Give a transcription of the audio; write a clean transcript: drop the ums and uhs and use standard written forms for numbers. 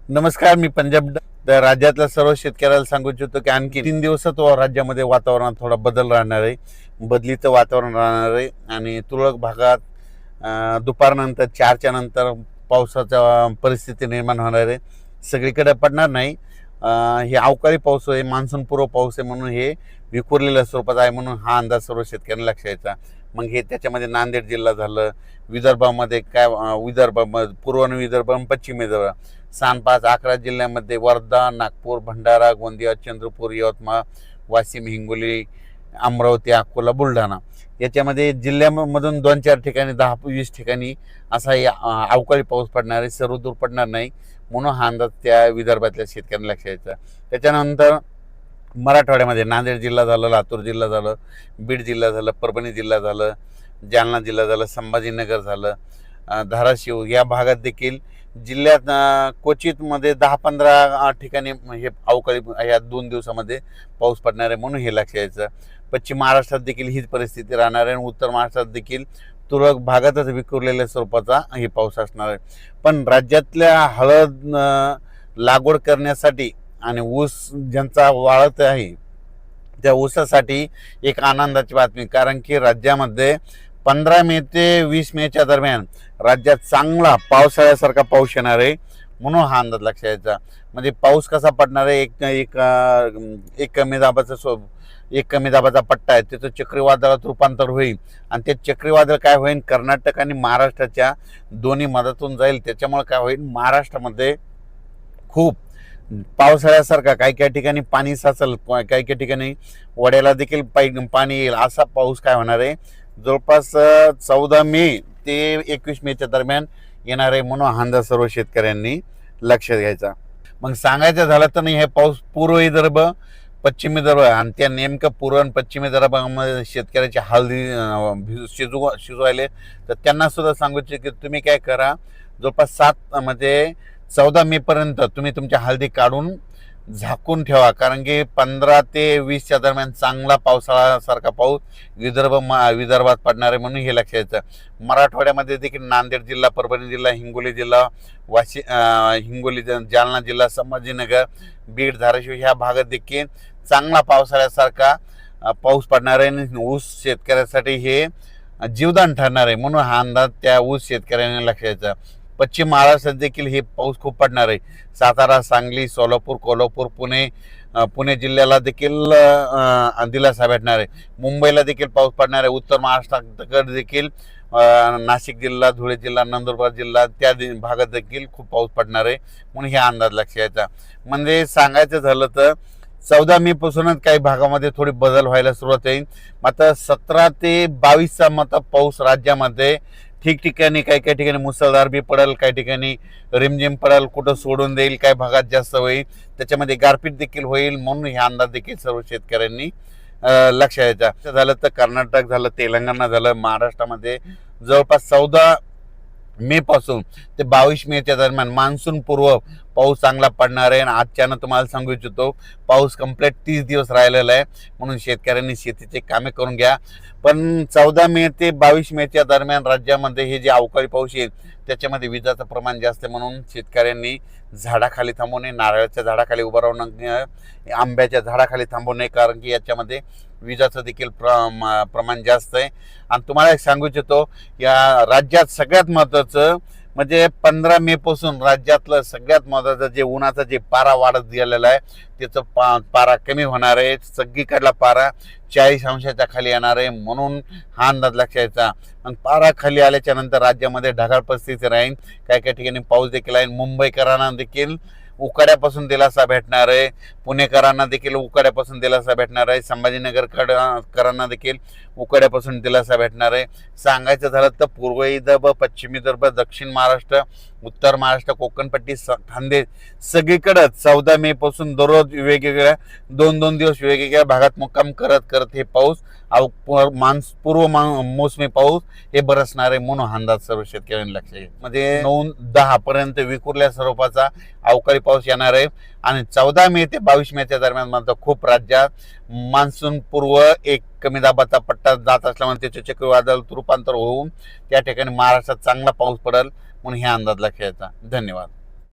नमस्कार, मी पंजाब राज्यातल्या सर्व शेतकऱ्याला सांगू इच्छितो की आणखी 3 दिवसात राज्यामध्ये वातावरणात थोडा बदल राहणार आहे. बदलीचं वातावरण राहणार आहे आणि तुरळक भागात दुपारनंतर 4च्या नंतर पावसाच्या परिस्थिती निर्माण होणार आहे. सगळीकडे पडणार नाही. हे अवकाळी पाऊस आहे, मान्सूनपूर्व पाऊस आहे, म्हणून हे विखुरलेल्या स्वरूपात आहे, म्हणून हा अंदाज सर्व शेतकऱ्यांना लक्षात यायचा. मग हे त्याच्यामध्ये नांदेड जिल्हा झालं, विदर्भामध्ये काय विदर्भ, पूर्व विदर्भ, पश्चिम विदर्भ, 5-11 जिल्ह्यामध्ये वर्धा, नागपूर, भंडारा, गोंदिया, चंद्रपूर, यवतमाळ, वाशिम, हिंगोली, अमरावती, अकोला, बुलढाणा याच्यामध्ये जिल्ह्यामधून 2-4 ठिकाणी 10-20 ठिकाणी असा अवकाळी पाऊस पडणार आहे. सर्वदूर पडणार नाही, म्हणून हा अंदाज त्या विदर्भातल्या शेतकऱ्यांना लक्षात यायचा. त्याच्यानंतर मराठवाड्यामध्ये नांदेड जिल्हा झालं, लातूर जिल्हा झालं, बीड जिल्हा झालं, परभणी जिल्हा झालं, जालना जिल्हा झालं, संभाजीनगर झालं, धाराशिव या भागात देखील जिल्ह्यात क्वचितमध्ये 10-15 ठिकाणी हे अवकाळी या 2 दिवसामध्ये पाऊस पडणार आहे, म्हणून हे लक्षात यायचं. पश्चिम महाराष्ट्रात देखील हीच परिस्थिती राहणार आहे आणि उत्तर महाराष्ट्रात देखील तुरळक भागातच विखुरलेल्या स्वरूपाचा हे पाऊस असणार आहे. पण राज्यातल्या हळद लागवड करण्यासाठी आणि ऊस ज्यांचा वाळत आहे त्या ऊसासाठी एक आनंदाची बातमी, कारण की राज्यामध्ये 15 मे ते 20 मेच्या दरम्यान राज्यात चांगला पावसाळ्यासारखा पाऊस येणार आहे, म्हणून हा अंदाज लक्षात यायचा. म्हणजे पाऊस कसा पडणार आहे, एक कमी दाबाचा पट्टा आहे, त्याचं चक्रीवादळात रूपांतर होईल आणि ते चक्रीवादळ काय होईल, कर्नाटक आणि महाराष्ट्राच्या दोन्ही मधातून जाईल. त्याच्यामुळे काय होईल, महाराष्ट्रामध्ये खूप पावसाळ्यासारखा काही ठिकाणी पाणी साचल, काही ठिकाणी वड्याला देखील पाणी येईल, असा पाऊस काय होणार आहे जवळपास 14 मे ते 21 मेच्या दरम्यान येणार आहे, म्हणून हा अंदाज सर्व शेतकऱ्यांनी लक्षात घ्यायचा. मग सांगायचं झालं तर नाही, हे पाऊस पूर्व विदर्भ, पश्चिम विदर्भ आणि त्या नेमकं पूर्व आणि पश्चिम विदर्भामध्ये शेतकऱ्याचे हळदी शिजवायले, तर त्यांना सुद्धा सांगू इच्छितो की तुम्ही काय करा, जवळपास 14 मे पर्यंत तुम्ही तुमच्या हळदी काढून झाकून ठेवा, कारण की 15 ते 20च्या दरम्यान चांगला पावसाळ्यासारखा पाऊस विदर्भात पडणार आहे, म्हणून हे लक्षात यायचं. मराठवाड्यामध्ये देखील नांदेड जिल्हा, परभणी जिल्हा, हिंगोली जिल्हा, जालना जिल्हा, संभाजीनगर, बीड, धाराशिव ह्या भागात देखील चांगला पावसाळ्यासारखा पाऊस पडणार आहे आणि ऊस शेतकऱ्यासाठी हे जीवदान ठरणार आहे, म्हणून हा अंदाज त्या ऊस शेतकऱ्यांनी लक्षात यायचा. पश्चिम महाराष्ट्रात देखील हे पाऊस खूप पडणार आहे. सातारा, सांगली, सोलापूर, कोल्हापूर, पुणे जिल्ह्याला देखील दिलासा भेटणार आहे. मुंबईला देखील पाऊस पडणार आहे. उत्तर महाराष्ट्राकडे देखील नाशिक जिल्हा, धुळे जिल्हा, नंदुरबार जिल्हा त्या भागात देखील खूप पाऊस पडणार आहे, म्हणून हे अंदाज लक्षात यायचा. म्हणजे सांगायचं झालं तर 14 मे पासूनच काही भागामध्ये थोडी बदल व्हायला सुरुवात होईल. मात्र 17 ते 22चा पाऊस राज्यामध्ये ठिकठिकाणी काही ठिकाणी मुसळधार बी पडेल, काही ठिकाणी रिमझिम पडेल, कुठं सोडून देईल, काही भागात जास्त होईल, त्याच्यामध्ये गारपीट देखील होईल, म्हणून हे अंदाज देखील सर्व शेतकऱ्यांनी लक्षात यायचा. झालं तर कर्नाटक झालं, तेलंगणा झालं, महाराष्ट्रामध्ये जवळपास 14 मे पासून ते 22 मेच्या दरम्यान मान्सून पूर्व पाऊस चांगला पडणार आहे. आणि आजच्यानं तुम्हाला सांगू इच्छितो, पाऊस कंप्लीट 30 दिवस राहिलेला आहे, म्हणून शेतकऱ्यांनी शेतीचे कामे करून घ्या. पण 14 मे ते 22 मेच्या दरम्यान राज्यामध्ये हे जे अवकाळी पाऊस येईल त्याच्यामध्ये विजाचं प्रमाण जास्त आहे, म्हणून शेतकऱ्यांनी झाडाखाली थांबू नये, नारळाच्या झाडाखाली उभं राहू नये, आंब्याच्या झाडाखाली थांबू नये, कारण की याच्यामध्ये विजाचं देखील प्रमाण जास्त आहे. आणि तुम्हाला एक सांगू इच्छितो, या राज्यात सगळ्यात महत्त्वाचं म्हणजे 15 मे पासून राज्यातलं सगळ्यात महत्त्वाचं जे उन्हाचा जे पारा वाढत गेलेला आहे त्याचं पारा कमी होणार आहे. सगळीकडला पारा 40 अंशाच्या खाली येणार आहे, म्हणून हा अंदाज लक्षात यायचा. आणि पारा खाली आल्याच्या नंतर राज्यामध्ये ढगाळ परिस्थिती राहील, काही ठिकाणी पाऊस देखील आहे. मुंबईकरांना देखील उकाड्यापासून दिलासा भेटणार आहे, पुणेकरांना देखील उकाड्यापासून दिलासा भेटणार आहे, संभाजीनगरकरांना देखील उकाड्यापासून दिलासा भेटणार आहे. सांगायचं झालं तर पूर्व विदर्भ, पश्चिम विदर्भ, दक्षिण महाराष्ट्र, उत्तर महाराष्ट्र, कोकणपट्टी, खानदेश सगळीकडे 14 मे पासून दररोज वेगवेगळ्या 2-2 दिवस वेगवेगळ्या भागात मुक्काम करत हे पाऊस पूर्व मोसमी पाऊस हे बरसणार आहे, म्हणून अंदाज सर्व शेतकऱ्यांनी लक्षात घ्या. म्हणजे 9-10 पर्यंत विखुरल्या स्वरूपाचा अवकाळी पाऊस येणार आहे. आणि 14 मे ते 22 मेच्या दरम्यान मात्र खूप राज्यात मान्सून पूर्व एक कमी दाबाचा पट्टा जात असल्यामुळे त्याचे चक्रीवादळात रूपांतर होऊन त्या ठिकाणी महाराष्ट्रात चांगला पाऊस पडेल, म्हणून हे अंदाज लक्षात घ्यायचा. धन्यवाद.